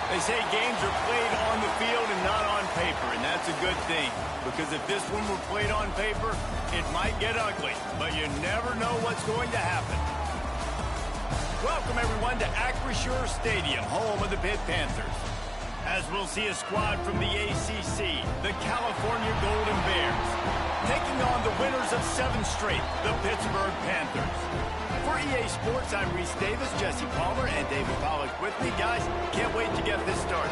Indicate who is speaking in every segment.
Speaker 1: They say games are played on the field and not on paper, and that's a good thing. Because if this one were played on paper, it might get ugly. But you never know what's going to happen. Welcome, everyone, to Acrisure Stadium, home of the Pitt Panthers. As we'll see a squad from the ACC, the California Golden Bears, taking on the winners of 7 straight, the Pittsburgh Panthers. For EA Sports, I'm Reese Davis, Jesse Palmer, and David Pollack with me. Guys, can't wait to get this started.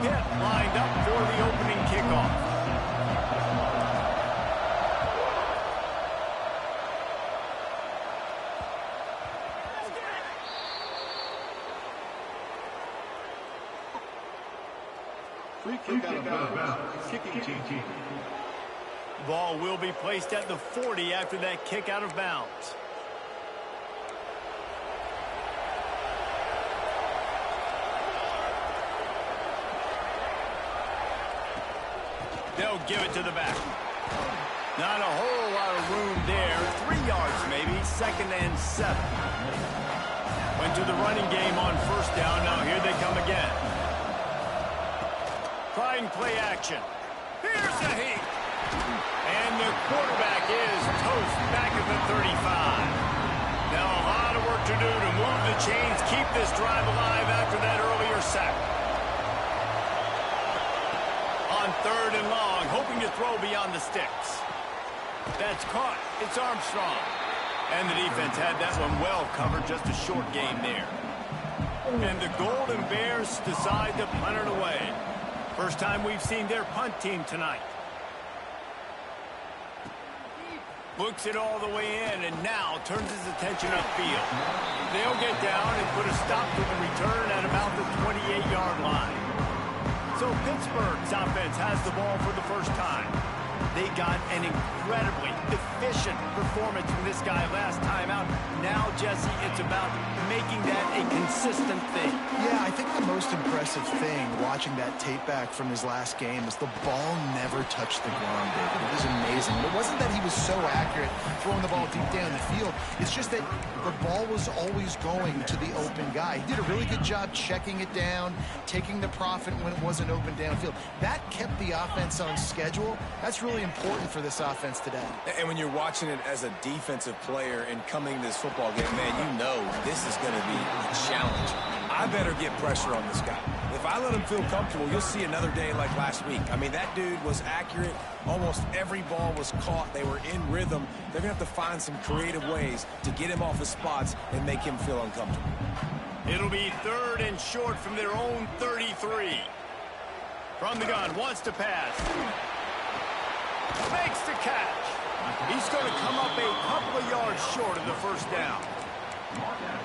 Speaker 1: Pitt lined up for the opening kickoff.
Speaker 2: Free kick out of bounds. Kicking team.
Speaker 1: Ball will be placed at the 40 after that kick out of bounds. They'll give it to the back. Not a whole lot of room there. 3 yards maybe. 2nd and 7. Went to the running game on 1st down. Now here they come again. Trying play action. Here's the heat. And the quarterback is toast back at the 35. Now a lot of work to do to move the chains, keep this drive alive after that earlier sack. On 3rd and long, hoping to throw beyond the sticks. That's caught. It's Armstrong. And the defense had that one well covered, just a short game there. And the Golden Bears decide to punt it away. First time we've seen their punt team tonight. Looks it all the way in and now turns his attention upfield. They'll get down and put a stop to the return at about the 28-yard line. So Pittsburgh's offense has the ball for the first time. They got an incredibly efficient performance from this guy last time out. Now, Jesse, it's about making that a consistent thing.
Speaker 3: Yeah, I think the most impressive thing watching that tape back from his last game is the ball never touched the ground, David. It was amazing. And it wasn't that he was so accurate throwing the ball deep down the field. It's just that the ball was always going to the open guy. He did a really good job checking it down, taking the profit when it wasn't open downfield. That kept the offense on schedule. That's really important for this offense today.
Speaker 4: And when you're watching it as a defensive player and coming to this football game, man, you know this is going to be a challenge. I better get pressure on this guy. If I let him feel comfortable, you'll see another day like last week. I mean, that dude was accurate. Almost every ball was caught. They were in rhythm. They're going to have to find some creative ways to get him off his spots and make him feel uncomfortable.
Speaker 1: It'll be 3rd and short from their own 33. From the gun, wants to pass. Makes the catch. He's going to come up a couple of yards short of the 1st down.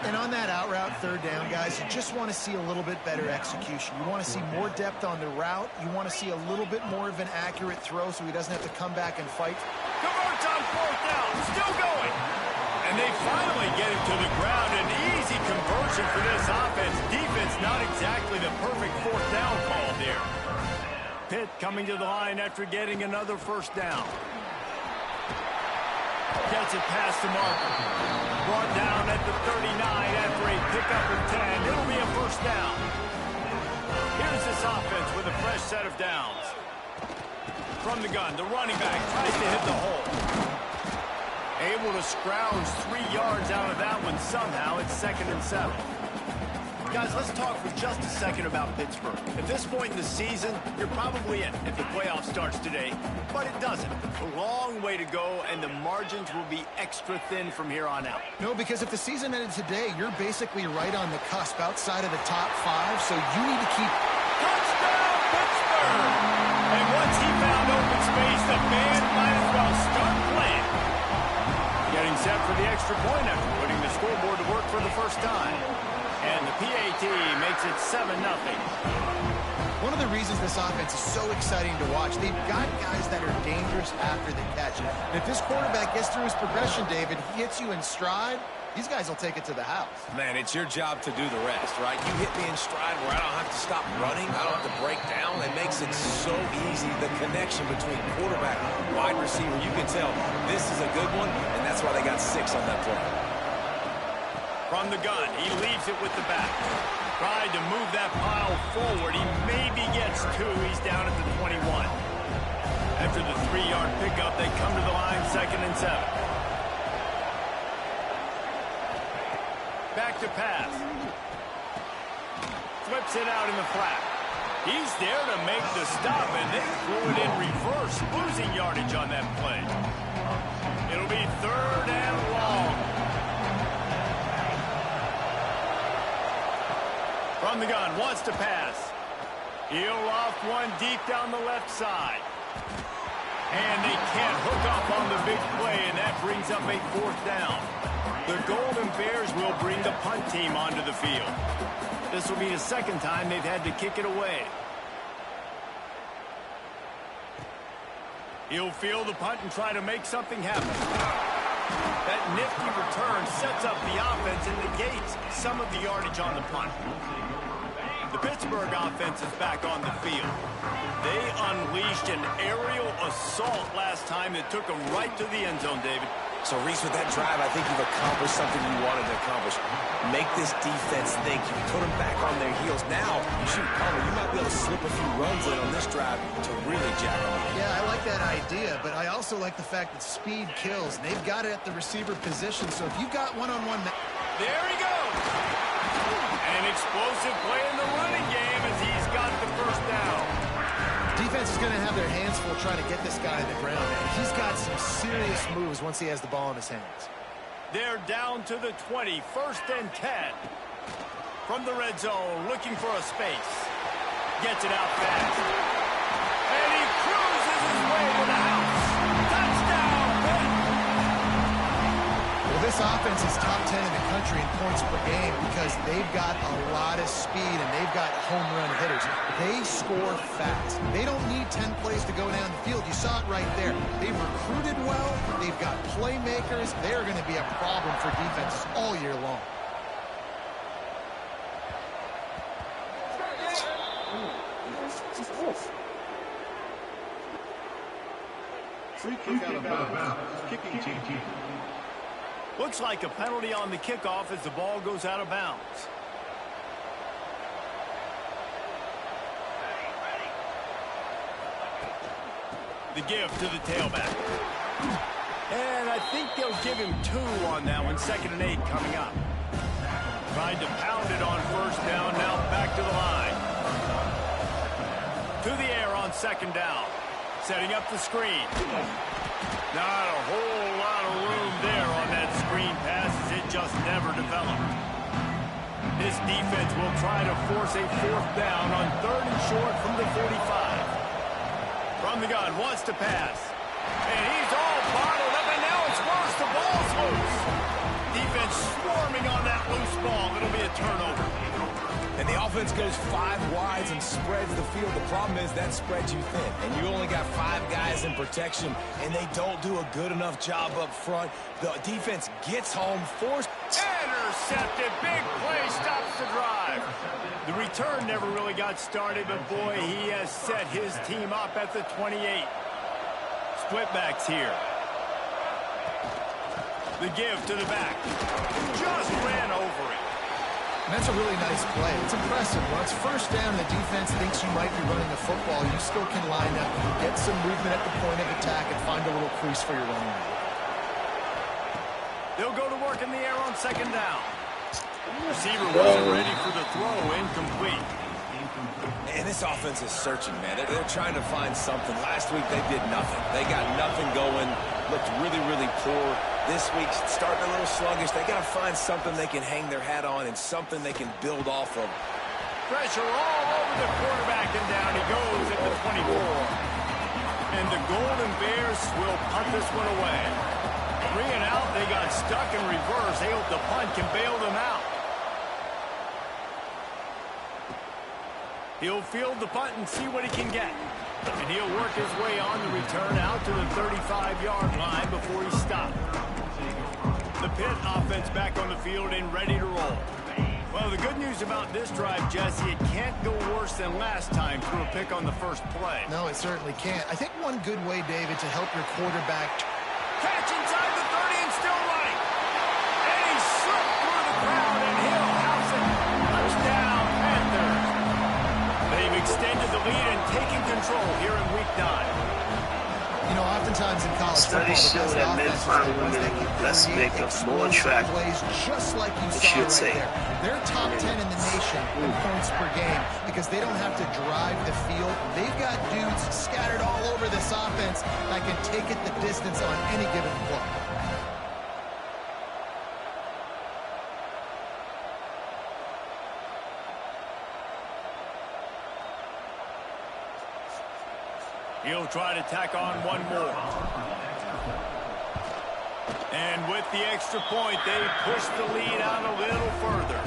Speaker 3: And on that out route 3rd down, guys, you just want to see a little bit better execution. You want to see more depth on the route. You want to see a little bit more of an accurate throw so he doesn't have to come back and fight.
Speaker 1: Converts on 4th down. Still going. And they finally get it to the ground. An easy conversion for this offense. Defense not exactly the perfect 4th down call there. Pitt coming to the line after getting another 1st down. Gets it past the marker. Brought down at the 39 after a pickup of 10. It'll be a 1st down. Here's this offense with a fresh set of downs. From the gun, the running back tries to hit the hole. Able to scrounge 3 yards out of that one somehow. It's 2nd and 7. Guys, let's talk for just a second about Pittsburgh. At this point in the season, you're probably in if the playoff starts today, but it doesn't. A long way to go, and the margins will be extra thin from here on out.
Speaker 3: No, because if the season ended today, you're basically right on the cusp outside of the top 5, so you need to keep...
Speaker 1: Touchdown, Pittsburgh! And once he found open space, the band might as well start playing. Getting set for the extra point after putting the scoreboard to work for the first time. And the PAT makes it 7-0.
Speaker 3: One of the reasons this offense is so exciting to watch, they've got guys that are dangerous after the catch. And if this quarterback gets through his progression, David, he hits you in stride, these guys will take it to the house.
Speaker 4: Man, it's your job to do the rest, right? You hit me in stride where I don't have to to stop running. I don't have to break down. It makes it so easy. The connection between quarterback and wide receiver, you can tell this is a good one, and that's why they got 6 on that play.
Speaker 1: From the gun, he leaves it with the back. Tried to move that pile forward. He maybe gets 2. He's down at the 21. After the 3-yard pickup, they come to the line, 2nd and 7. Back to pass. Flips it out in the flat. He's there to make the stop, and they threw it in reverse, losing yardage on that play. It'll be 3rd and long. From the gun, wants to pass. He'll loft one deep down the left side. And they can't hook up on the big play, and that brings up a 4th down. The Golden Bears will bring the punt team onto the field. This will be the 2nd time they've had to kick it away. He'll field the punt and try to make something happen. That nifty return sets up the offense and negates some of the yardage on the punt. The Pittsburgh offense is back on the field. They unleashed an aerial assault last time that took them right to the end zone, David.
Speaker 4: So, Reese, with that drive, I think you've accomplished something you wanted to accomplish. Make this defense think. You put them back on their heels. Now, you shoot cover. You might be able to slip a few runs in on this drive to really jack them up.
Speaker 3: Yeah, I like that idea, but I also like the fact that speed kills. They've got it at the receiver position, so if you've got one-on-one...
Speaker 1: There he goes! An explosive play in the running game as he's got the 1st down.
Speaker 3: Defense is going to have their hands full trying to get this guy in the ground, man. He's got some serious moves once he has the ball in his hands.
Speaker 1: They're down to the 20, 1st and 10. From the red zone, looking for a space. Gets it out fast. And he cruises his way to the house. Touchdown, Pitt!
Speaker 3: Well, this offense is top 10 in the country in points per game because they've got a lot of speed and they've got home run hitters. They score fast. They don't need 10 plays to go down the field. You saw it right there. They've recruited well. They've got playmakers. They're going to be a problem for defenses all year long.
Speaker 2: Free kick out of bounds. Kicking team.
Speaker 1: Looks like a penalty on the kickoff as the ball goes out of bounds. The give to the tailback. And I think they'll give him 2 on that one. 2nd and 8 coming up. Tried to pound it on 1st down. Now back to the line. To the air on 2nd down. Setting up the screen. Not a whole lot of room there on that screen pass as it just never developed. This defense will try to force a 4th down on 3rd and short from the 45. From the gun, wants to pass. And he's all bottled up, and now it's worse. The ball's loose. Defense swarming on that loose ball. It'll be a turnover.
Speaker 4: And the offense goes 5 wides and spreads the field. The problem is that spreads you thin, and you only got 5 guys in protection, and they don't do a good enough job up front. The defense gets home, forced.
Speaker 1: Intercepted. Big play stops the drive. The return never really got started, but boy, he has set his team up at the 28. Split backs here. The give to the back. Just ran over it.
Speaker 3: And that's a really nice play. It's impressive. When it's 1st down and the defense thinks you might be running the football, you still can line up, get some movement at the point of attack, and find a little crease for your running back.
Speaker 1: They'll go to work in the air on 2nd down. Receiver wasn't ready for the throw. Incomplete.
Speaker 4: And this offense is searching, man. They're trying to find something. Last week, they did nothing. They got nothing going. Looked really, really poor. This week, starting a little sluggish. They got to find something they can hang their hat on and something they can build off of.
Speaker 1: Pressure all over the quarterback, and down he goes at the 24. And the Golden Bears will punt this one away. 3 and out, they got stuck in reverse. They hope the punt can bail them out. He'll field the punt and see what he can get. And he'll work his way on the return out to the 35-yard line before he stopped. The Pitt offense back on the field and ready to roll. Well, the good news about this drive, Jesse, it can't go worse than last time through a pick on the first play.
Speaker 3: No, it certainly can't. I think one good way, David, to help your quarterback...
Speaker 1: Catch inside the 30 and still running. And he slipped through the crowd, and he'll house it. Touchdown, Panthers. They've extended the lead and taken control here in Week 9.
Speaker 3: You know, oftentimes in college
Speaker 5: Studies show that men find women less makeup, more attractive,
Speaker 3: plays just like you
Speaker 5: it
Speaker 3: saw
Speaker 5: should
Speaker 3: right
Speaker 5: say.
Speaker 3: there. They're top 10 in the nation in points per game because they don't have to drive the field. They've got dudes scattered all over this offense that can take it the distance on any given play.
Speaker 1: He'll try to tack on one more. And with the extra point, they push the lead out a little further.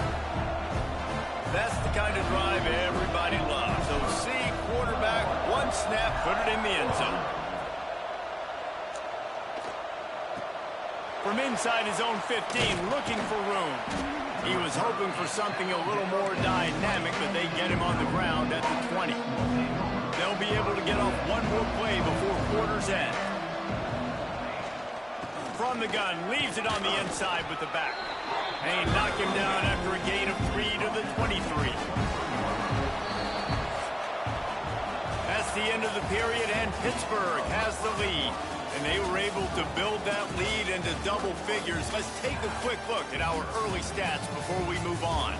Speaker 1: That's the kind of drive everybody loves. So see, quarterback, one snap, put it in the end zone. From inside his own 15, looking for room. He was hoping for something a little more dynamic, but they get him on the ground at the 20. They'll be able to get off one more play before quarter's end. From the gun, leaves it on the inside with the back. And he knocked him down after a gain of 3 to the 23. That's the end of the period, and Pittsburgh has the lead. And they were able to build that lead into double figures. Let's take a quick look at our early stats before we move on.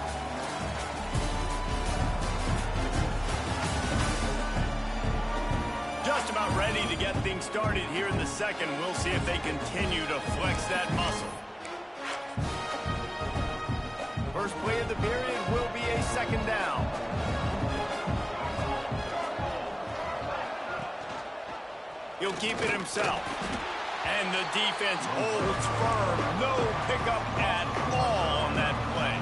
Speaker 1: Just about ready to get things started here in the second. We'll see if they continue to flex that muscle. First play of the period will be a second down. He'll keep it himself. And the defense holds firm. No pickup at all on that play.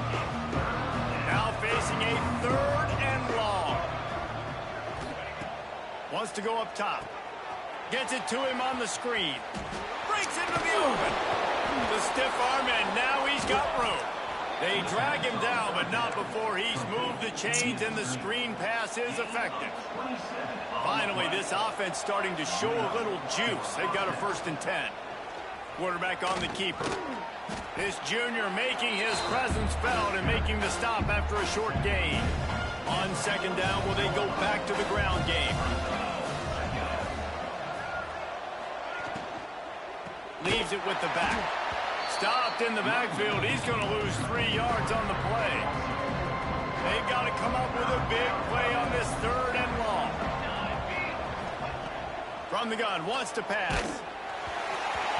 Speaker 1: Now facing a third and long. Wants to go up top. Gets it to him on the screen. Breaks into the open. The stiff arm, and now he's got room. They drag him down, but not before he's moved the chains, and the screen pass is effective. Finally, this offense starting to show a little juice. They've got a 1st and 10. Quarterback on the keeper. This junior making his presence felt and making the stop after a short gain. On second down, will they go back to the ground game? Leaves it with the back. Stopped in the backfield. He's going to lose 3 yards on the play. They've got to come up with a big play on this third and long. From the gun, wants to pass.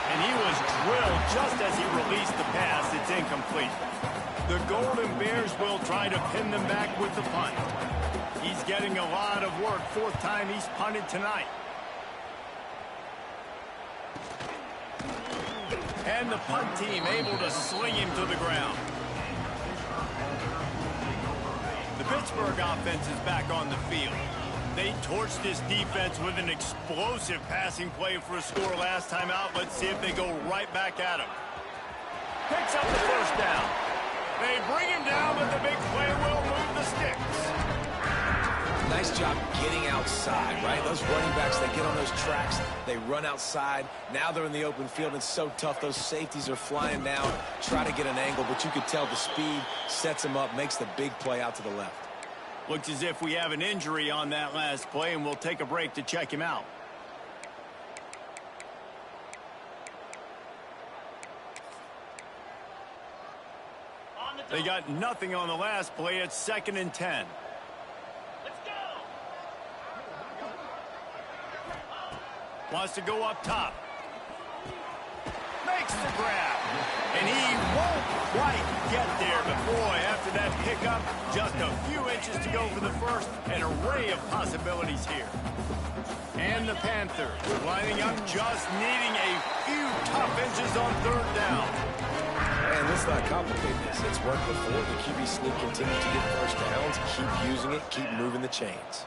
Speaker 1: And he was drilled just as he released the pass. It's incomplete. The Golden Bears will try to pin them back with the punt. He's getting a lot of work. 4th time he's punted tonight. And the punt team able to sling him to the ground. The Pittsburgh offense is back on the field. They torched this defense with an explosive passing play for a score last time out. Let's see if they go right back at him. Picks up the 1st down. They bring him down, but the big play will move the sticks.
Speaker 4: Nice job getting outside, right? Those running backs, they get on those tracks, they run outside. Now they're in the open field. It's so tough. Those safeties are flying down, try to get an angle, but you could tell the speed sets them up, makes the big play out to the left.
Speaker 1: Looks as if we have an injury on that last play, and we'll take a break to check him out. They got nothing on the last play. It's 2nd and 10. Let's go. Wants to go up top. Makes the grab. And he won't quite get there. But boy, after that pickup, just a few inches to go for the first. An array of possibilities here. And the Panthers lining up, just needing a few tough inches on 3rd down.
Speaker 4: And let's not complicate this. It's worked before. The QB sneak continues to get 1st downs. Keep using it. Keep moving the chains.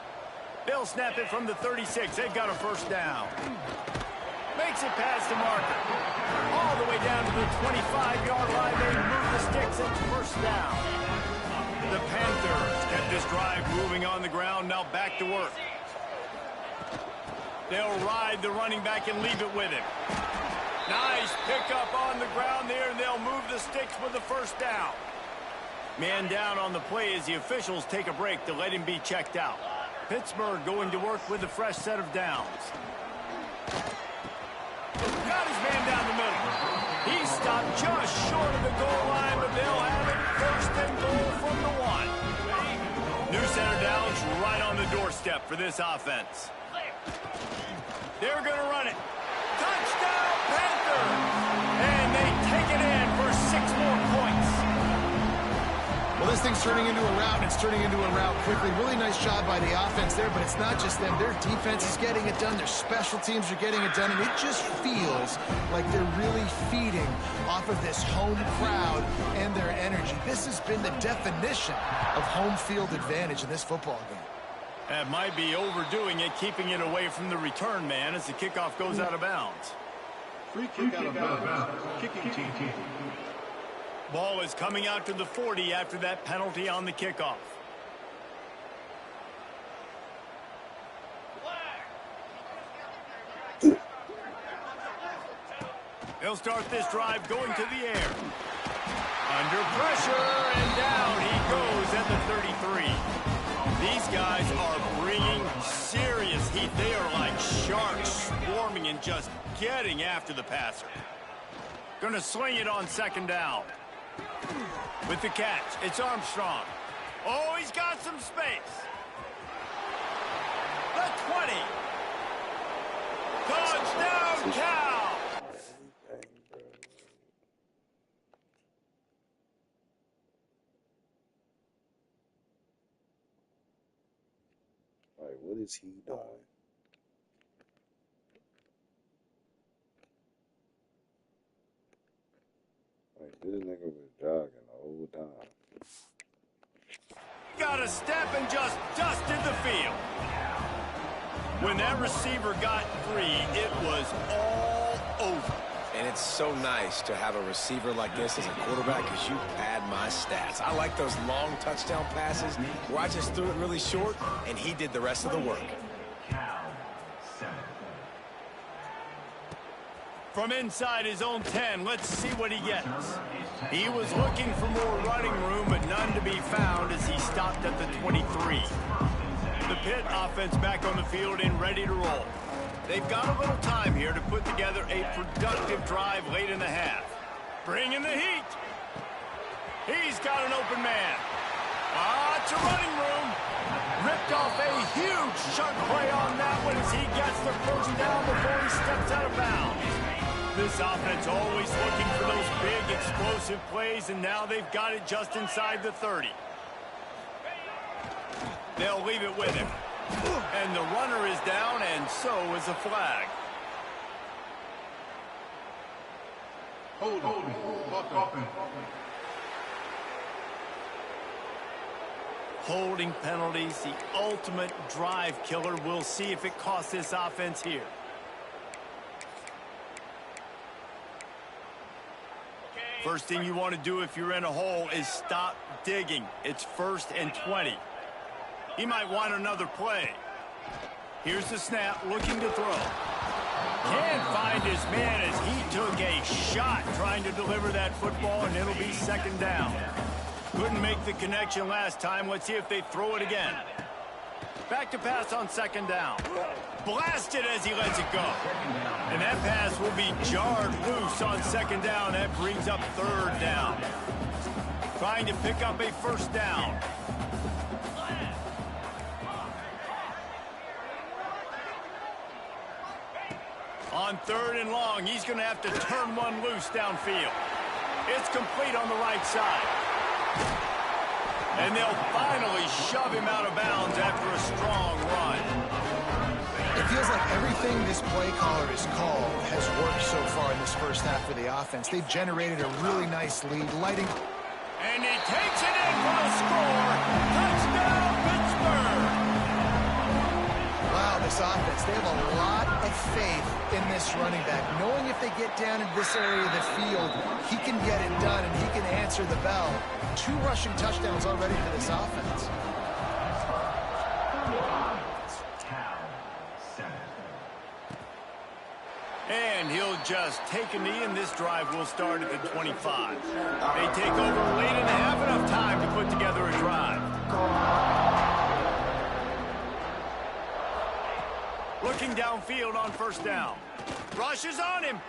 Speaker 1: They'll snap it from the 36. They've got a 1st down. Makes it past the marker. All the way down to the 25-yard line. They move the sticks. It's 1st down. The Panthers kept this drive moving on the ground, now back to work. They'll ride the running back and leave it with him. Nice pickup on the ground there, and they'll move the sticks with the first down. Man down on the play as the officials take a break to let him be checked out. Pittsburgh going to work with a fresh set of downs. Got his man down the middle. He stopped just short of the goal line, but they'll have it first and goal from the 1. New center downs right on the doorstep for this offense. They're going to run it. Touchdown, Panthers! And they take it in for 6 more points.
Speaker 3: Well, this thing's turning into a rout, and it's turning into a rout quickly. Really nice job by the offense there, but it's not just them. Their defense is getting it done. Their special teams are getting it done, and it just feels like they're really feeding off of this home crowd and their energy. This has been the definition of home field advantage in this football game.
Speaker 1: That might be overdoing it, keeping it away from the return man as the kickoff goes out of bounds.
Speaker 2: Free kick out of bounds. Kicking team.
Speaker 1: Ball is coming out to the 40 after that penalty on the kickoff. They'll start this drive going to the air. Under pressure, and down he goes at the 33. These guys are bringing serious heat. They are like sharks swarming and just getting after the passer. Going to sling it on second down. With the catch, it's Armstrong. Oh, he's got some space. The 20. Touchdown, Cal.
Speaker 6: Like, what is he doing? Like, this nigga was jogging the whole time.
Speaker 1: Got a step and just dusted the field. When that receiver got free, it was all over.
Speaker 4: And it's so nice to have a receiver like this as a quarterback because you pad my stats. I like those long touchdown passes where I just threw it really short and he did the rest of the work.
Speaker 1: From inside his own 10, let's see what he gets. He was looking for more running room, but none to be found as he stopped at the 23. The Pitt offense back on the field and ready to roll. They've got a little time here to put together a productive drive late in the half. Bring in the heat. He's got an open man. It's a running room. Ripped off a huge chunk play on that one as he gets the first down before he steps out of bounds. This offense always looking for those big explosive plays, and now they've got it just inside the 30. They'll leave it with him. And the runner is down, and so is a flag.
Speaker 2: Hold on.
Speaker 1: Holding penalties, the ultimate drive killer. We'll see if it costs this offense here. First thing you want to do if you're in a hole is stop digging. It's 1st and 20. He might want another play. Here's the snap, looking to throw. Can't find his man as he took a shot trying to deliver that football, and it'll be 2nd down. Couldn't make the connection last time. Let's see if they throw it again. Back to pass on 2nd down. Blasted as he lets it go. And that pass will be jarred loose on 2nd down. That brings up 3rd down. Trying to pick up a 1st down. On 3rd and long, he's going to have to turn one loose downfield. It's complete on the right side. And they'll finally shove him out of bounds after a strong run.
Speaker 3: It feels like everything this play caller has called has worked so far in this first half for the offense. They've generated a really nice lead, lighting.
Speaker 1: And he takes it in for the score. Touchdown, Pittsburgh.
Speaker 3: Wow, this offense, they have a lot of faith in this running back, knowing if they get down in this area of the field, he can get it done and he can answer the bell. 2 rushing touchdowns already for this offense.
Speaker 1: And he'll just take a knee, and this drive will start at the 25. They take over late in the half, enough time to put together a drive. Looking downfield on first down. Rush is on him.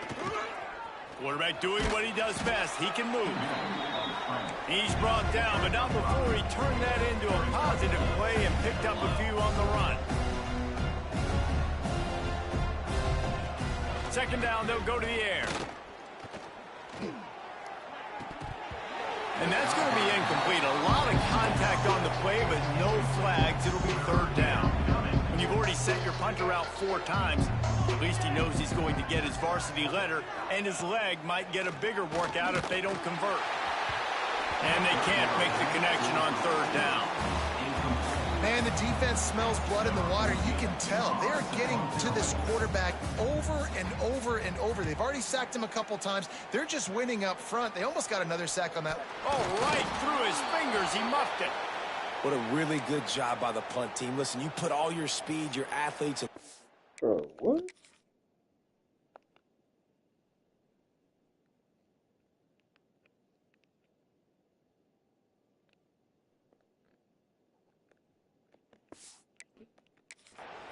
Speaker 1: Quarterback doing what he does best. He can move. He's brought down, but not before he turned that into a positive play and picked up a few on the run. Second down, they'll go to the air. And that's going to be incomplete. A lot of contact on the play, but no flags. It'll be third down. When you've already sent your punter out 4 times, at least he knows he's going to get his varsity letter, and his leg might get a bigger workout if they don't convert. And they can't make the connection on third down.
Speaker 3: Man, the defense smells blood in the water. You can tell. They're getting to this quarterback over and over and over. They've already sacked him a couple times. They're just winning up front. They almost got another sack on that.
Speaker 1: Oh, right through his fingers. He muffed it.
Speaker 4: What a really good job by the punt team. Listen, you put all your speed, your athletes.
Speaker 6: Bro, what?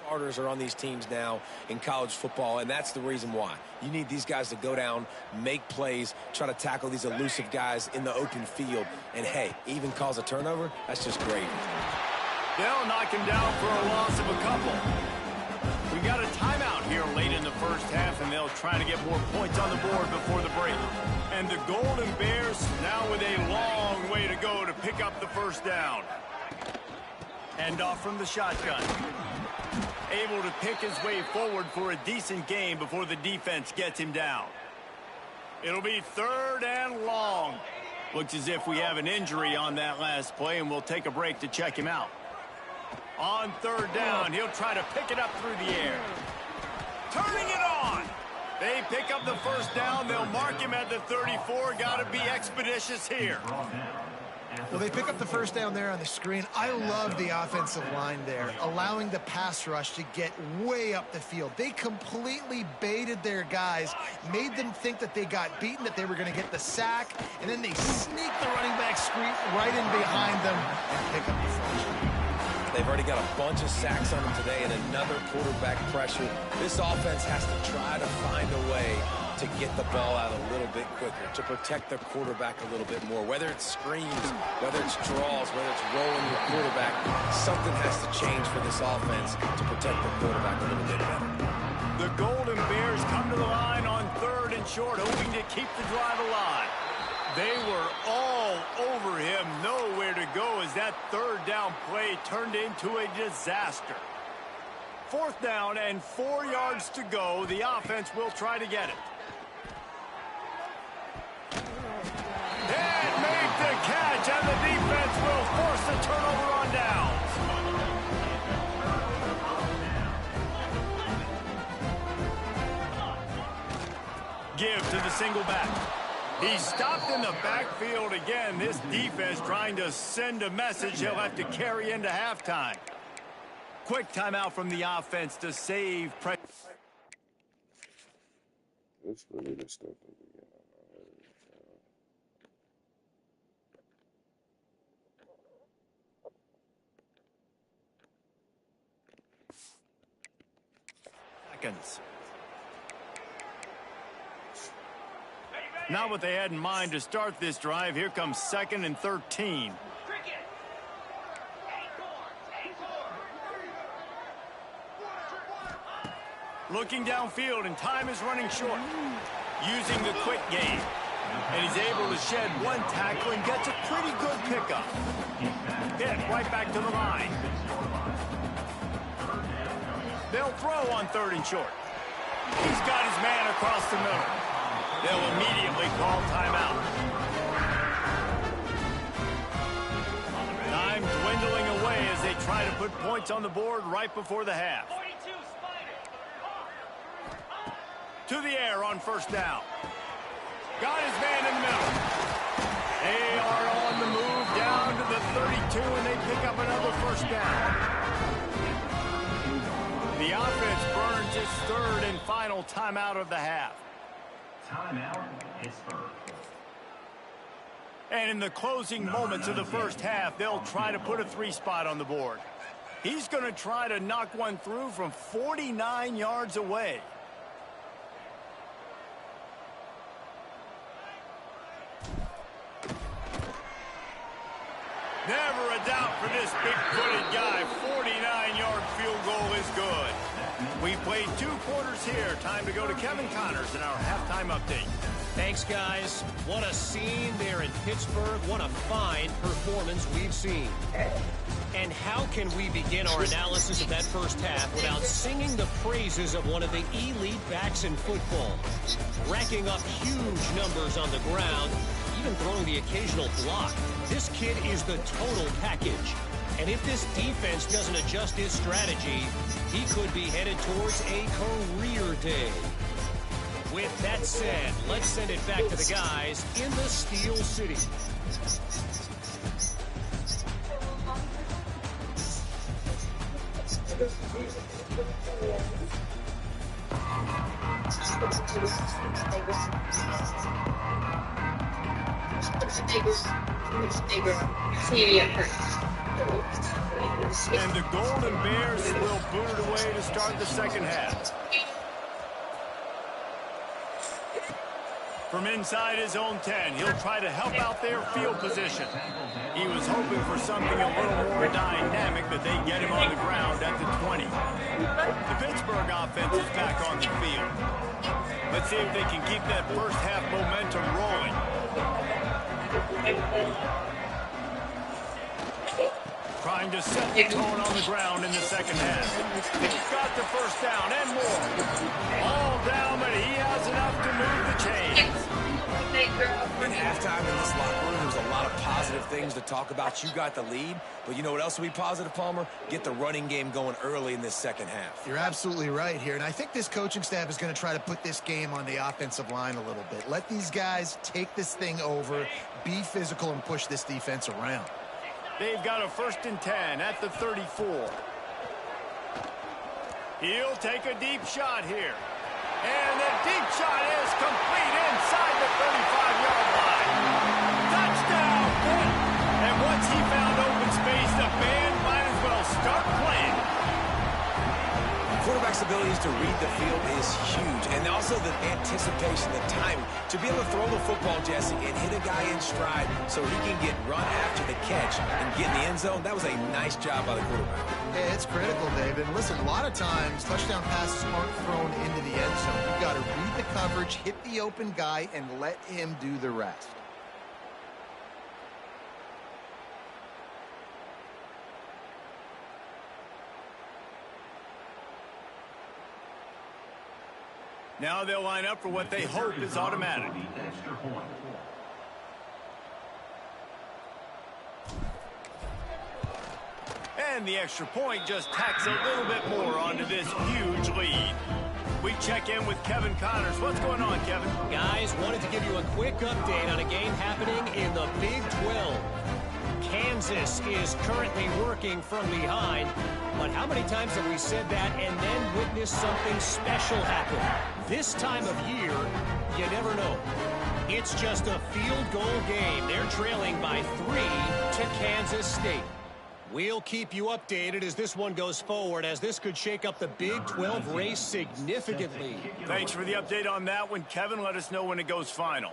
Speaker 4: Starters are on these teams now in college football, and that's the reason why. You need these guys to go down, make plays, try to tackle these elusive guys in the open field, and hey, even cause a turnover, that's just great.
Speaker 1: They'll knock him down for a loss of a couple. We got a timeout here late in the first half, and they'll try to get more points on the board before the break. And the Golden Bears now with a long way to go to pick up the first down. End off from the shotgun. Able to pick his way forward for a decent game before the defense gets him down. It'll be third and long. Looks as if we have an injury on that last play, and we'll take a break to check him out. On third down, he'll try to pick it up through the air. Turning it on. They pick up the first down. They'll mark him at the 34. Got to be expeditious here.
Speaker 3: Well, they pick up the first down there on the screen. I love the offensive line there, allowing the pass rush to get way up the field. They completely baited their guys, made them think that they got beaten, that they were going to get the sack, and then they sneak the running back screen right in behind them and pick up the first down.
Speaker 4: They've already got a bunch of sacks on them today and another quarterback pressure. This offense has to try to find a way to get the ball out a little bit quicker, to protect their quarterback a little bit more. Whether it's screens, whether it's draws, whether it's rolling your quarterback, something has to change for this offense to protect the quarterback a little bit better.
Speaker 1: The Golden Bears come to the line on third and short, hoping to keep the drive alive. They were all over him, nowhere to go as that third down play turned into a disaster. Fourth down and 4 yards to go. The offense will try to get it. And make the catch, and the defense will force the turnover on downs. Give to the single back. He's stopped in the backfield again. This defense trying to send a message he'll have to carry into halftime. Quick timeout from the offense to save pressure.
Speaker 6: That's really the stuff that we get on my head.
Speaker 1: Seconds. Not what they had in mind to start this drive. Here comes 2nd and 13. Looking downfield, and time is running short. Using the quick game. And he's able to shed one tackle and gets a pretty good pickup. Hit right back to the line. They'll throw on 3rd and short. He's got his man across the middle. They'll immediately call timeout. Time dwindling away as they try to put points on the board right before the half. To the air on first down. Got his man in the middle. They are on the move down to the 32, and they pick up another first down. The offense burns its third and final timeout of the half.
Speaker 7: Timeout, Pittsburgh.
Speaker 1: And in the closing moments of the first half, they'll try to put a 3-spot on the board. He's going to try to knock one through from 49 yards away. Never a doubt for this big-footed guy. 49-yard field goal is good. We played 2 quarters here. Time to go to Kevin Connors in our halftime update.
Speaker 8: Thanks, guys. What a scene there in Pittsburgh. What a fine performance we've seen. And how can we begin our analysis of that first half without singing the praises of one of the elite backs in football? Racking up huge numbers on the ground, even throwing the occasional block. This kid is the total package. And if this defense doesn't adjust his strategy, he could be headed towards a career day. With that said, let's send it back to the guys in the Steel City.
Speaker 1: And the Golden Bears will boot it away to start the second half. From inside his own 10, he'll try to help out their field position. He was hoping for something a little more dynamic, but they get him on the ground at the 20. The Pittsburgh offense is back on the field. Let's see if they can keep that first half momentum rolling. Trying to set the tone on the ground in the second half. He's got the first down and more. All down, but he has enough to move the chains.
Speaker 4: In halftime in this locker room, there's a lot of positive things to talk about. You got the lead, but you know what else will be positive, Palmer? Get the running game going early in this second half.
Speaker 3: You're absolutely right here, and I think this coaching staff is going to try to put this game on the offensive line a little bit. Let these guys take this thing over, be physical, and push this defense around.
Speaker 1: They've got a 1st and 10 at the 34. He'll take a deep shot here. And the deep shot is complete inside the 35-yard line. Touchdown, Pitt! And once he found open space, the band might as well start playing.
Speaker 4: Quarterback's abilities to read the field is huge, and also the anticipation, the timing. To be able to throw the football, Jesse, and hit a guy in stride so he can get run after the catch and get in the end zone, that was a nice job by the quarterback.
Speaker 3: Yeah, it's critical, David. Listen, a lot of times, touchdown passes aren't thrown into the end zone. You've got to read the coverage, hit the open guy, and let him do the rest.
Speaker 1: Now they'll line up for what they hope is automatic. And the extra point just tacks a little bit more onto this huge lead. We check in with Kevin Connors. What's going on, Kevin?
Speaker 8: Guys, wanted to give you a quick update on a game happening in the Big 12. Kansas is currently working from behind, but how many times have we said that and then witnessed something special happen? This time of year, you never know. It's just a field goal game. They're trailing by 3 to Kansas State. We'll keep you updated as this one goes forward, as this could shake up the Big 12 race significantly.
Speaker 1: Thanks for the update on that one, Kevin. Let us know when it goes final.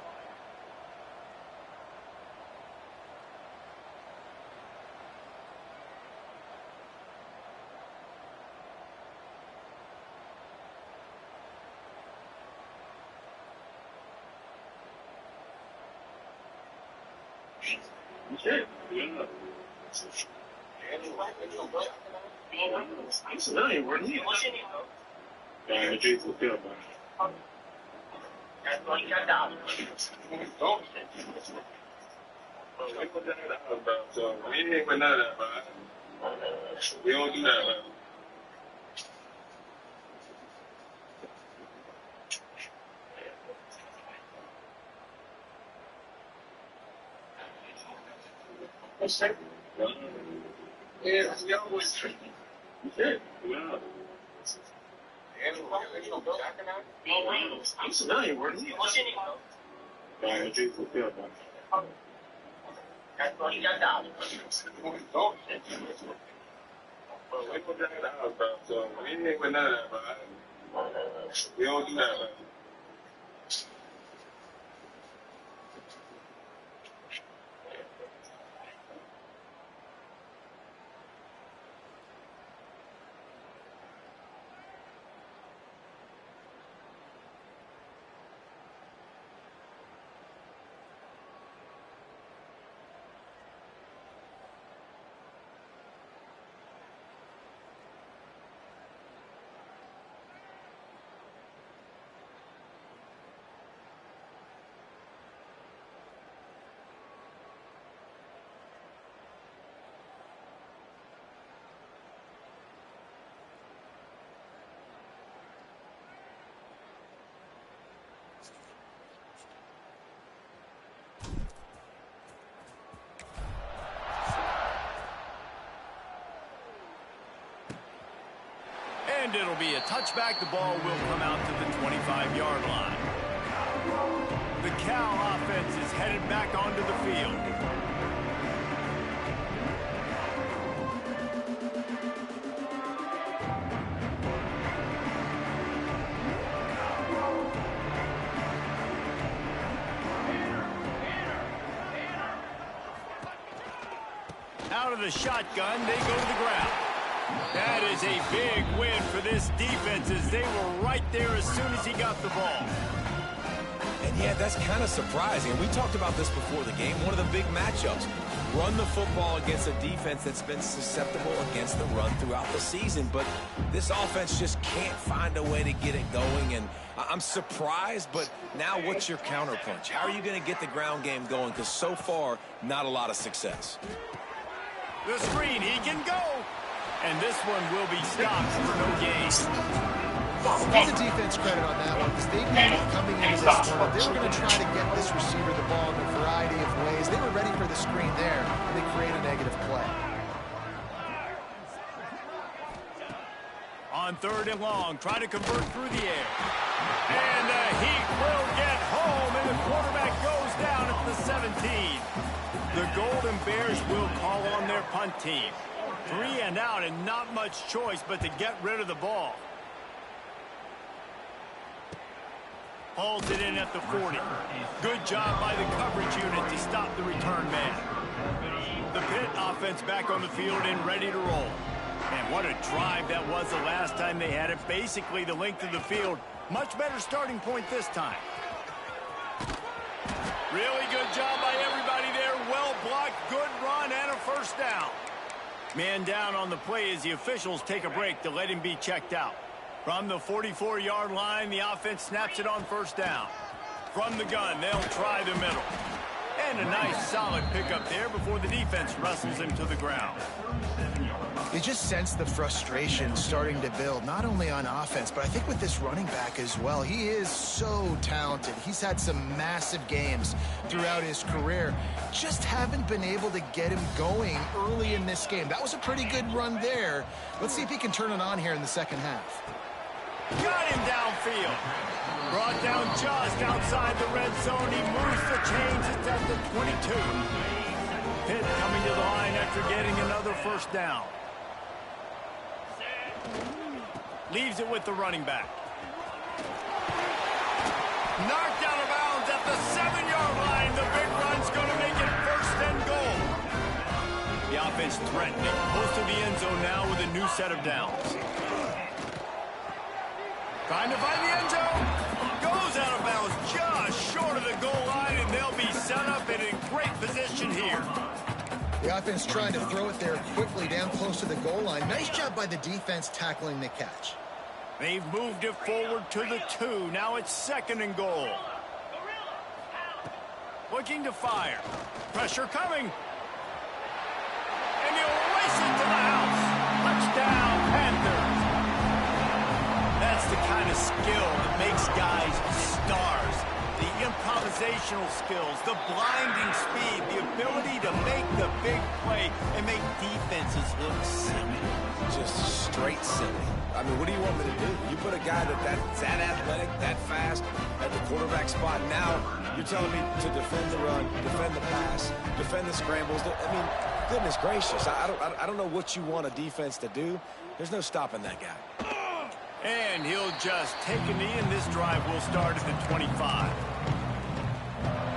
Speaker 6: We don't do that, man.
Speaker 1: And it'll be a touchback. The ball will come out to the 25-yard line. The Cal offense is headed back onto the field. Out of the shotgun, they go to the ground. That is a big win for this defense as they were right there as soon as he got the ball.
Speaker 4: And yeah, that's kind of surprising. We talked about this before the game. One of the big matchups. Run the football against a defense that's been susceptible against the run throughout the season. But this offense just can't find a way to get it going. And I'm surprised, but now what's your counterpunch? How are you going to get the ground game going? Because so far, not a lot of success.
Speaker 1: The screen, he can go. And this one will be stopped for no gain.
Speaker 3: Give the defense credit on that one because they knew coming into this one, they were going to try to get this receiver the ball in a variety of ways. They were ready for the screen there, and they create a negative play.
Speaker 1: On 3rd and long, try to convert through the air. And the Heat will get home, and the quarterback goes down at the 17. The Golden Bears will call on their punt team. 3 and out and not much choice but to get rid of the ball. Hauls it in at the 40. Good job by the coverage unit to stop the return man. The Pitt offense back on the field and ready to roll. And what a drive that was the last time they had it. Basically the length of the field. Much better starting point this time. Really good job by everybody there. Well blocked, good run, and a first down. Man down on the play as the officials take a break to let him be checked out. From the 44-yard line, the offense snaps it on 1st down. From the gun, they'll try the middle. And a nice solid pickup there before the defense wrestles him to the ground.
Speaker 3: You just sense the frustration starting to build, not only on offense, but I think with this running back as well. He is so talented. He's had some massive games throughout his career. Just haven't been able to get him going early in this game. That was a pretty good run there. Let's see if he can turn it on here in the second half.
Speaker 1: Got him downfield. Brought down just outside the red zone. He moves the chains. It's at the 22. Pitt coming to the line after getting another first down. Leaves it with the running back. Knocked out of bounds at the 7-yard line. The big run's going to make it 1st and goal. The offense threatening. Close to the end zone now with a new set of downs. Trying to find the end zone. Goes out of bounds just short of the goal line, and they'll be set up and in great position here.
Speaker 3: The offense trying to throw it there quickly down close to the goal line. Nice job by the defense tackling the catch.
Speaker 1: They've moved it forward to the 2. Now it's 2nd and goal. Looking to fire. Pressure coming. And he'll race it to the house. Touchdown, Panthers. That's the kind of skill that makes guys stars. The improvisation organizational skills, the blinding speed, the ability to make the big play and make defenses look silly.
Speaker 4: Just straight silly. I mean, what do you want me to do? You put a guy that's that athletic, that fast, at the quarterback spot. Now you're telling me to defend the run, defend the pass, defend the scrambles. I mean, goodness gracious. I don't know what you want a defense to do. There's no stopping that guy.
Speaker 1: And he'll just take a knee, and this drive will start at the 25.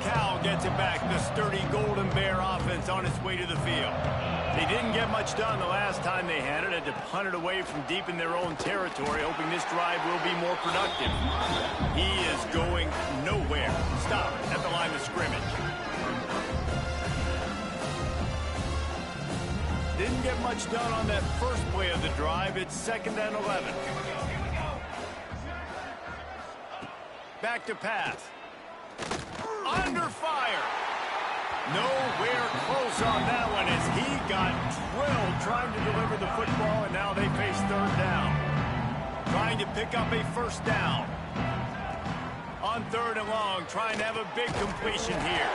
Speaker 1: Cal gets it back. The sturdy Golden Bear offense on its way to the field. They didn't get much done the last time they had it. Had to punt it away from deep in their own territory, hoping this drive will be more productive. He is going nowhere. Stop at the line of scrimmage. Didn't get much done on that first play of the drive. It's 2nd and 11. Back to pass. Under fire. Nowhere close on that one as he got drilled trying to deliver the football, and now they face 3rd down. Trying to pick up a 1st down. On 3rd and long, trying to have a big completion here.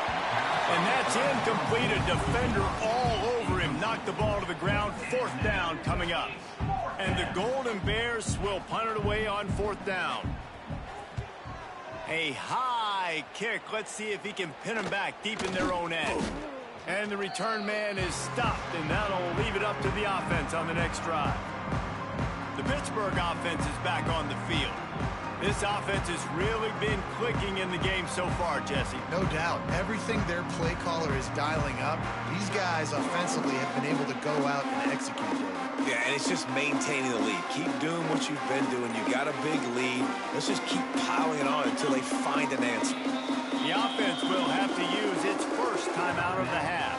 Speaker 1: And that's incomplete. A defender all over him. Knocked the ball to the ground. 4th down coming up. And the Golden Bears will punt it away on 4th down. A high kick. Let's see if he can pin him back deep in their own end. And the return man is stopped, and that'll leave it up to the offense on the next drive. The Pittsburgh offense is back on the field. This offense has really been clicking in the game so far, Jesse.
Speaker 3: No doubt. Everything their play caller is dialing up, these guys offensively have been able to go out and execute it.
Speaker 4: Yeah, and it's just maintaining the lead. Keep doing what you've been doing. You got a big lead. Let's just keep piling it on until they find an answer.
Speaker 1: The offense will have to use its first timeout of the half.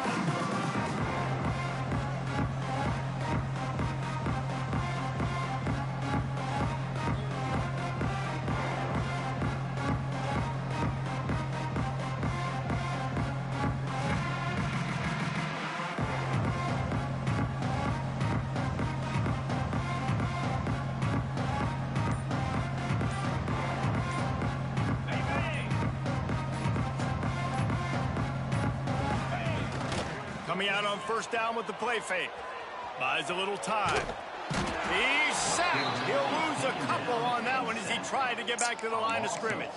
Speaker 1: Coming out on 1st down with the play fake. Buys a little time. He's sacked. He'll lose a couple on that one as he tried to get back to the line of scrimmage.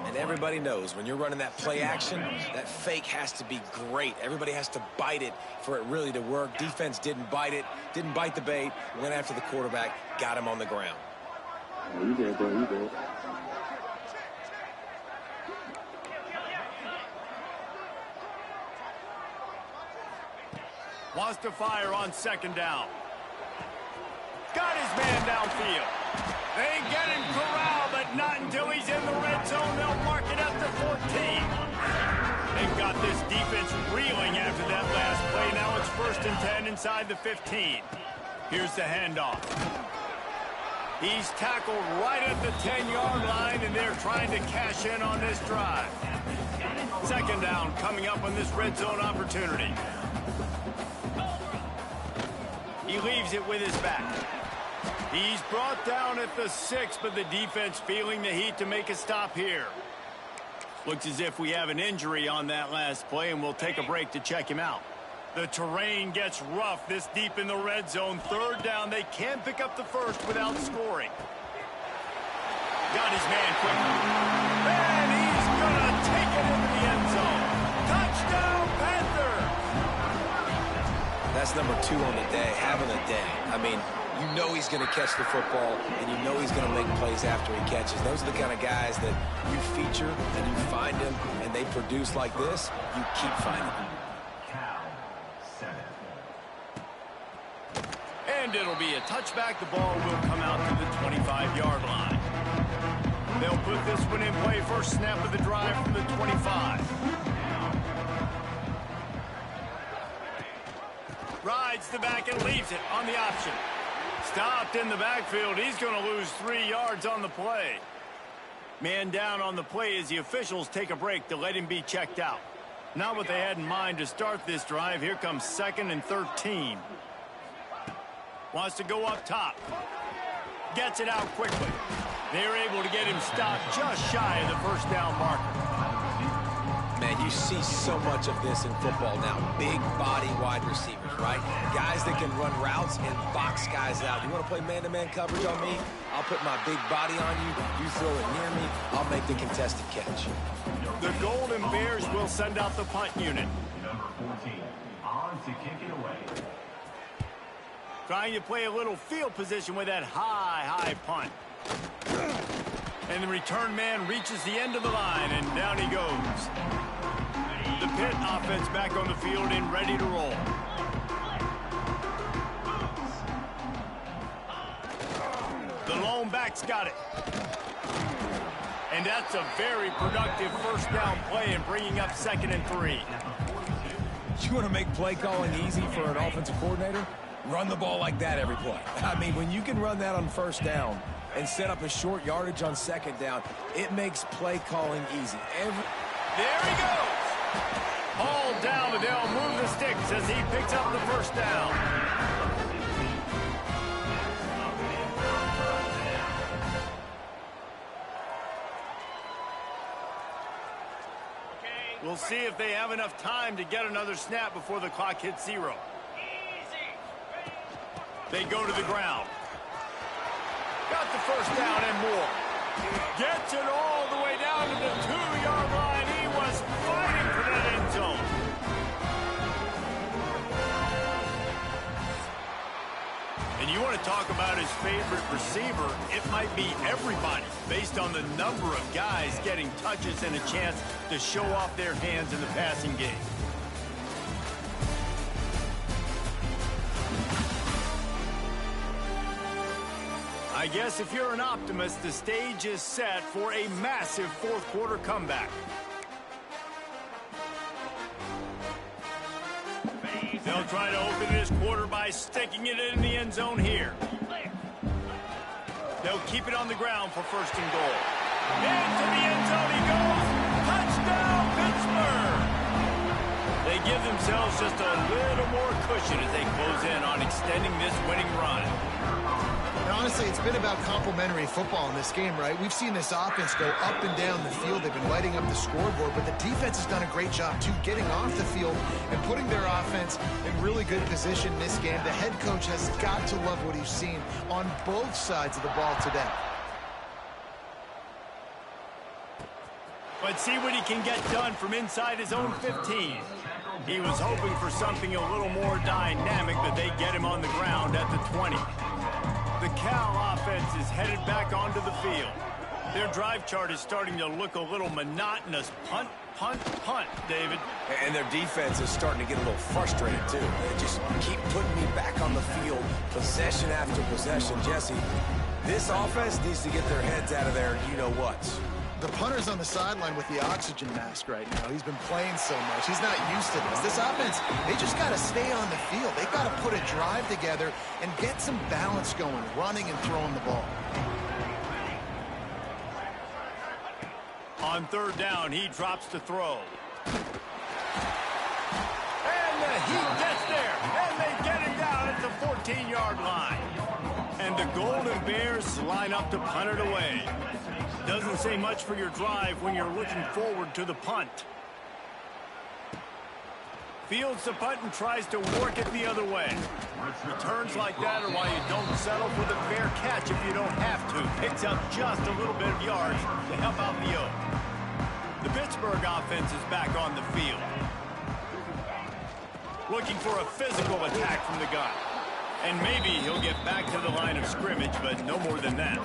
Speaker 4: And everybody knows when you're running that play action, that fake has to be great. Everybody has to bite it for it really to work. Defense didn't bite it, didn't bite the bait, went after the quarterback, got him on the ground.
Speaker 6: Oh, you did, bro. You did.
Speaker 1: Wants to fire on 2nd down. Got his man downfield. They get him corralled, but not until he's in the red zone. They'll mark it up to 14. They've got this defense reeling after that last play. Now it's 1st and 10 inside the 15. Here's the handoff. He's tackled right at the 10-yard line, and they're trying to cash in on this drive. 2nd down coming up on this red zone opportunity. He leaves it with his back. He's brought down at the 6, but the defense feeling the heat to make a stop here. Looks as if we have an injury on that last play, and we'll take a break to check him out. The terrain gets rough this deep in the red zone. 3rd down. They can't pick up the 1st without scoring. Got his man quickly. And he's going to take it into the end zone. Touchdown, Panther!
Speaker 4: That's number 2 on the day, having a day. I mean, you know he's going to catch the football, and you know he's going to make plays after he catches. Those are the kind of guys that you feature, and you find them, and they produce like this, you keep finding them.
Speaker 1: And it'll be a touchback. The ball will come out to the 25-yard line. They'll put this one in play. First snap of the drive from the 25. Rides the back and leaves it on the option. Stopped in the backfield. He's going to lose 3 yards on the play. Man down on the play as the officials take a break to let him be checked out. Not what they had in mind to start this drive. Here comes 2nd and 13. Wants to go up top. Gets it out quickly. They're able to get him stopped just shy of the 1st down marker.
Speaker 4: you see so much of this in football now. Big body wide receivers, right? Guys that can run routes and box guys out. You want to play man-to-man coverage on me? I'll put my big body on you. You throw it near me, I'll make the contested catch.
Speaker 1: The Golden Bears will send out the punt unit.
Speaker 7: Number 14, on to kick it away.
Speaker 1: Trying to play a little field position with that high punt. And the return man reaches the end of the line, and down he goes. The Pitt offense back on the field and ready to roll. The lone back's got it. And that's a very productive first down play and bringing up 2nd and 3.
Speaker 4: You want to make play calling easy for an offensive coordinator? Run the ball like that every play. I mean, when you can run that on first down and set up a short yardage on 2nd down, it makes play calling easy.
Speaker 1: There he goes. Hauled down, but they'll move the sticks as he picks up the first down. We'll see if they have enough time to get another snap before the clock hits 0. They go to the ground. Got the first down and more. Gets it all the way down to the 2-yard line. He was fighting for that end zone. And you want to talk about his favorite receiver, it might be everybody, based on the number of guys getting touches and a chance to show off their hands in the passing game. I guess if you're an optimist, the stage is set for a massive fourth-quarter comeback. They'll try to open this quarter by sticking it in the end zone here. They'll keep it on the ground for 1st and goal. Into the end zone he goes. Touchdown, Pittsburgh! They give themselves just a little more cushion as they close in on extending this winning run.
Speaker 3: Honestly, it's been about complementary football in this game, right? We've seen this offense go up and down the field. They've been lighting up the scoreboard, but the defense has done a great job, too, getting off the field and putting their offense in really good position in this game. The head coach has got to love what he's seen on both sides of the ball today.
Speaker 1: But see what he can get done from inside his own 15. He was hoping for something a little more dynamic, but they get him on the ground at the 20. The Cal offense is headed back onto the field. Their drive chart is starting to look a little monotonous. Punt, punt, punt, David.
Speaker 4: And their defense is starting to get a little frustrated, too. They just keep putting me back on the field, possession after possession. Jesse, this offense needs to get their heads out of there, you-know-whats.
Speaker 3: The punter's on the sideline with the oxygen mask right now. He's been playing so much. He's not used to this. This offense, they just got to stay on the field. They've got to put a drive together and get some balance going, running and throwing the ball.
Speaker 1: On 3rd down, he drops to throw. And he gets there. And they get him down at the 14-yard line. And the Golden Bears line up to punt it away. Doesn't say much for your drive when you're looking forward to the punt. Fields the punt and tries to work it the other way. Returns like that are why you don't settle for the fair catch if you don't have to. Picks up just a little bit of yards to help out the Oak. The Pittsburgh offense is back on the field. Looking for a physical attack from the gun. And maybe he'll get back to the line of scrimmage, but no more than that.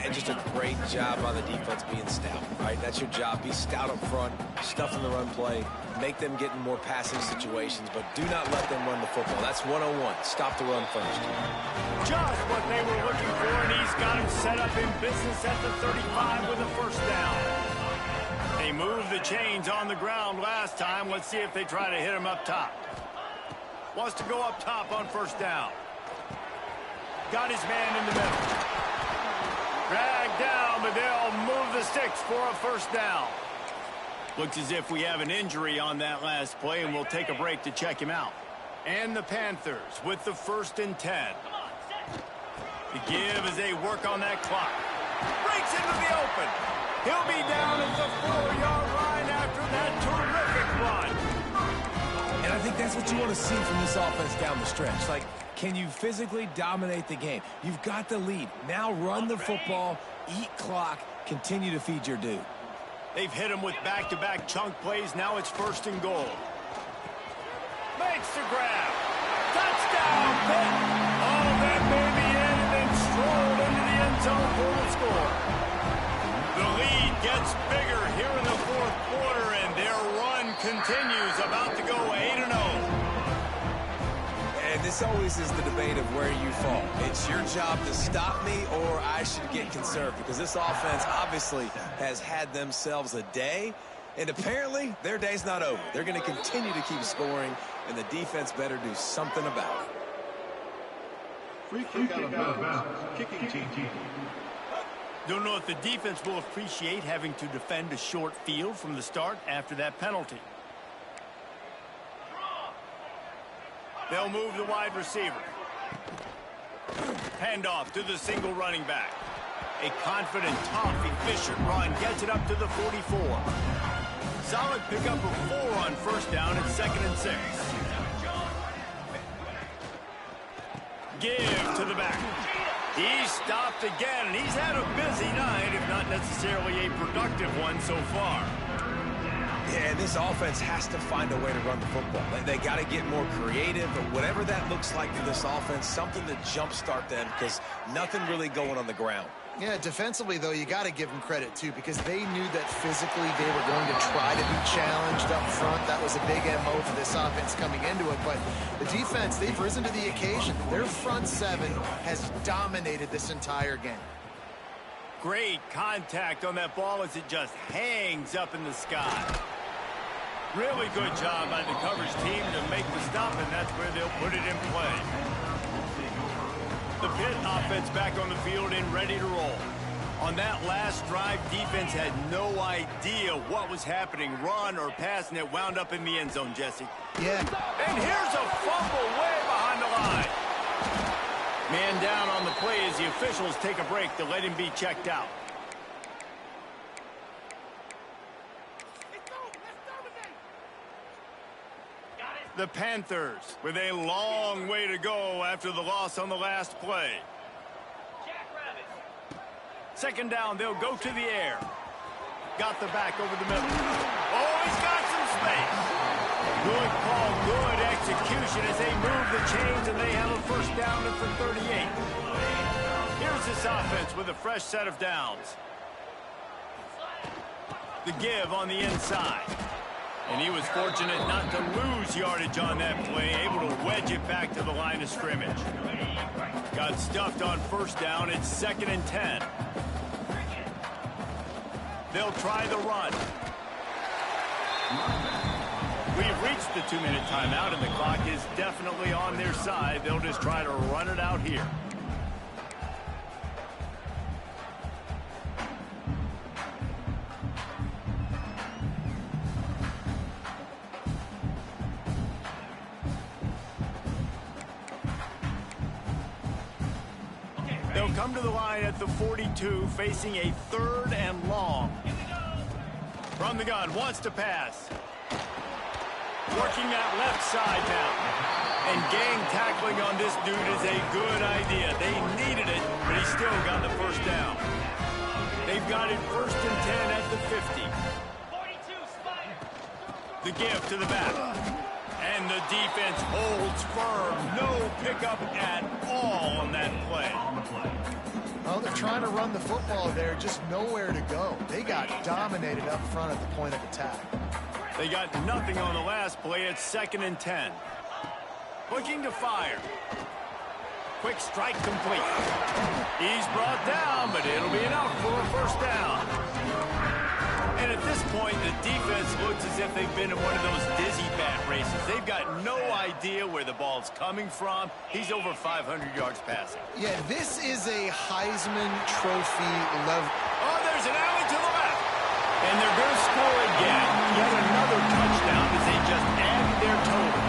Speaker 4: And just a great job by the defense being stout, right? That's your job. Be stout up front, stuff in the run play, make them get in more passing situations, but do not let them run the football. That's 101. Stop the run first.
Speaker 1: Just what they were looking for, and he's got him set up in business at the 35 with a first down. They moved the chains on the ground last time. Let's see if they try to hit him up top. Wants to go up top on first down. Got his man in the middle. Dragged down, but they'll move the sticks for a first down. Looks as if we have an injury on that last play, and we'll take a break to check him out. And the Panthers with the 1st and 10. The give as they work on that clock. Breaks into the open. He'll be down at the 4-yard line that terrific run.
Speaker 4: And I think that's what you want to see from this offense down the stretch. Like, can you physically dominate the game? You've got the lead. Now run the football, eat clock, continue to feed your dude.
Speaker 1: They've hit him with back-to-back chunk plays. Now it's 1st and goal. Makes the grab. Touchdown, Pitt. Oh, that may be in, and then strolled into the end zone for the score. The lead gets bigger here in the 4th quarter, and their run continues, about to go 8-0.
Speaker 4: And this always is the debate of where you fall. It's your job to stop me, or I should get conserved, because this offense obviously has had themselves a day, and apparently their day's not over. They're going to continue to keep scoring, and the defense better do something about it.
Speaker 2: Free kick out of bounds. Kicking team.
Speaker 1: Don't know if the defense will appreciate having to defend a short field from the start after that penalty. They'll move the wide receiver. Handoff to the single running back. A confident, tough, efficient run gets it up to the 44. Solid pickup of 4 on 1st down and 2nd and 6. Give to the back. He's stopped again, and he's had a busy night, if not necessarily a productive one so far.
Speaker 4: Yeah, this offense has to find a way to run the football. They got to get more creative, but whatever that looks like for this offense, something to jumpstart them, because nothing really going on the ground.
Speaker 3: Yeah, defensively, though, you got to give them credit, too, because they knew that physically they were going to try to be challenged up front. That was a big MO for this offense coming into it. But the defense, they've risen to the occasion. Their front 7 has dominated this entire game.
Speaker 1: Great contact on that ball as it just hangs up in the sky. Really good job by the coverage team to make the stop, and that's where they'll put it in play. The Pitt offense back on the field and ready to roll. On that last drive, defense had no idea what was happening, run or pass, and it wound up in the end zone, Jesse.
Speaker 3: Yeah.
Speaker 1: And here's a fumble way behind the line. Man down on the play as the officials take a break to let him be checked out. The Panthers with a long way to go after the loss on the last play. 2nd down, they'll go to the air. Got the back over the middle. Oh, he's got some space. Good call, good execution as they move the chains, and they have a 1st down at the 38. Here's this offense with a fresh set of downs. The give on the inside. And he was fortunate not to lose yardage on that play, able to wedge it back to the line of scrimmage. Got stuffed on 1st down. It's 2nd and 10. They'll try the run. We've reached the 2-minute timeout, and the clock is definitely on their side. They'll just try to run it out here. They'll come to the line at the 42, facing a 3rd and long. From the gun, wants to pass. Working that left side now. And gang tackling on this dude is a good idea. They needed it, but he still got the 1st down. They've got it 1st and 10 at the 50. The give to the back. And the defense holds firm. No pickup at all on that play.
Speaker 3: Oh, they're trying to run the football there, just nowhere to go. They got dominated up front at the point of attack.
Speaker 1: They got nothing on the last play. It's 2nd and 10. Looking to fire. Quick strike complete. He's brought down, but it'll be enough for a 1st down. And at this point, the defense looks as if they've been in one of those dizzy bat races. They've got no idea where the ball's coming from. He's over 500 yards passing.
Speaker 3: Yeah, this is a Heisman Trophy level.
Speaker 1: Oh, there's an alley to the left. And they're going to score again. Yet another touchdown as they just added their total.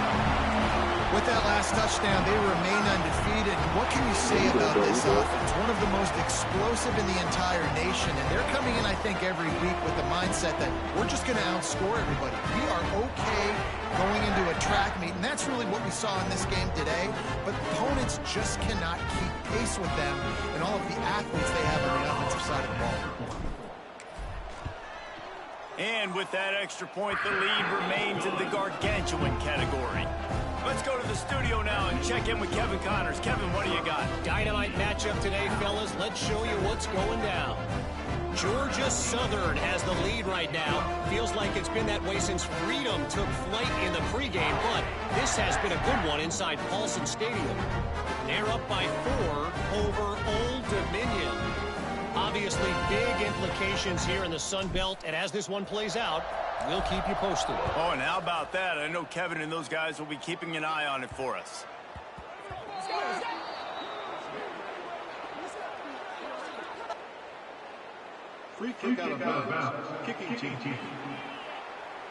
Speaker 3: With that last touchdown, they remain undefeated. What can you say about this offense? One of the most explosive in the entire nation, and they're coming in, I think, every week with the mindset that we're just going to outscore everybody. We are okay going into a track meet, and that's really what we saw in this game today. But opponents just cannot keep pace with them and all of the athletes they have on the offensive side of the ball.
Speaker 1: And with that extra point, the lead remains in the gargantuan category. Let's go to the studio now and check in with Kevin Connors. Kevin, what do you got?
Speaker 8: Dynamite matchup today, fellas. Let's show you what's going down. Georgia Southern has the lead right now. Feels like it's been that way since Freedom took flight in the pregame, but this has been a good one inside Paulson Stadium. They're up by 4 over Old Dominion. Obviously, big implications here in the Sun Belt, and as this one plays out, we'll keep you posted.
Speaker 1: Oh, and how about that? I know Kevin and those guys will be keeping an eye on it for us.
Speaker 2: Free kick out of bounds. Kicking team.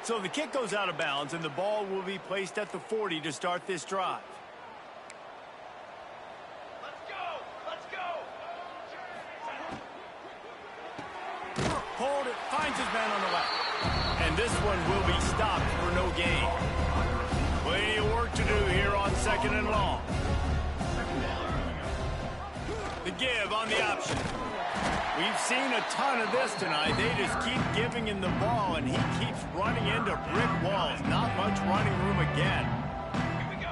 Speaker 1: So the kick goes out of bounds, and the ball will be placed at the 40 to start this drive. Let's go! Hold it, finds his man on the left. And this one will be stopped for no gain. Plenty of work to do here on 2nd and long. The give on the option. We've seen a ton of this tonight. They just keep giving him the ball, and he keeps running into brick walls. Not much running room again.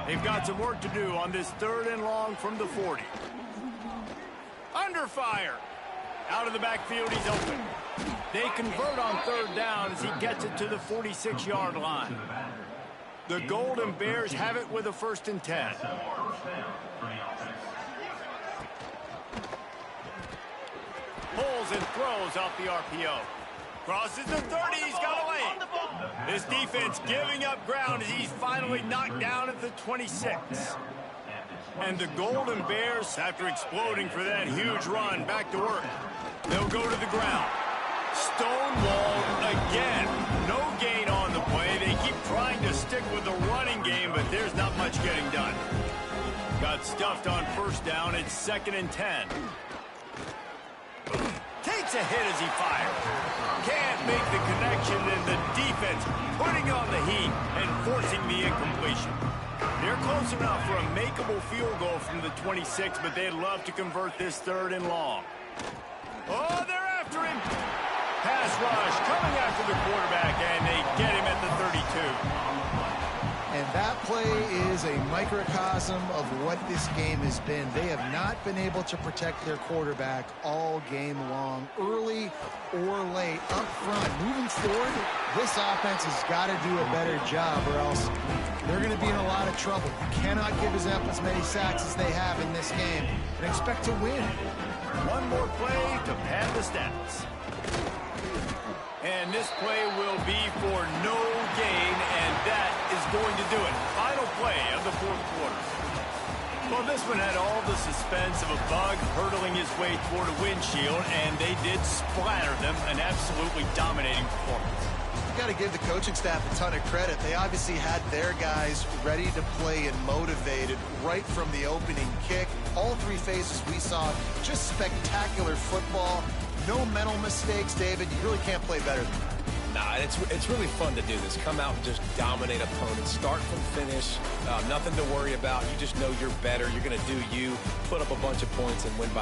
Speaker 1: They've got some work to do on this 3rd and long from the 40. Under fire. Out of the backfield, he's open. They convert on 3rd down as he gets it to the 46-yard line. The Golden Bears have it with a 1st and 10. Pulls and throws off the RPO. Crosses the 30, he's got away. This defense giving up ground as he's finally knocked down at the 26. And the Golden Bears, after exploding for that huge run, back to work. They'll go to the ground. Stonewalled again. No gain on the play. They keep trying to stick with the running game, but there's not much getting done. Got stuffed on 1st down. It's 2nd and 10. Takes a hit as he fires. Can't make the connection, and the defense putting on the heat and forcing the incompletion. They're close enough for a makeable field goal from the 26, but they'd love to convert this 3rd and long. Oh, they're after him. Pass rush coming after the quarterback, and they get him at the 32.
Speaker 3: And that play is a microcosm of what this game has been. They have not been able to protect their quarterback all game long, early or late, up front. Moving forward, this offense has got to do a better job, or else they're going to be in a lot of trouble. You cannot give as many sacks as they have in this game and expect to win.
Speaker 1: One more play to pad the stats. And this play will be for no gain, and that is going to do it. Final play of the 4th quarter. Well, this one had all the suspense of a bug hurtling his way toward a windshield, and they did splatter them. An absolutely dominating performance.
Speaker 3: You got to give the coaching staff a ton of credit. They obviously had their guys ready to play and motivated right from the opening kick. All 3 phases we saw, just spectacular football. No mental mistakes, David. You really can't play better than that.
Speaker 4: Nah, it's really fun to do this. Come out and just dominate opponents. Start from finish. Nothing to worry about. You just know you're better. You're going to do you. Put up a bunch of points and win by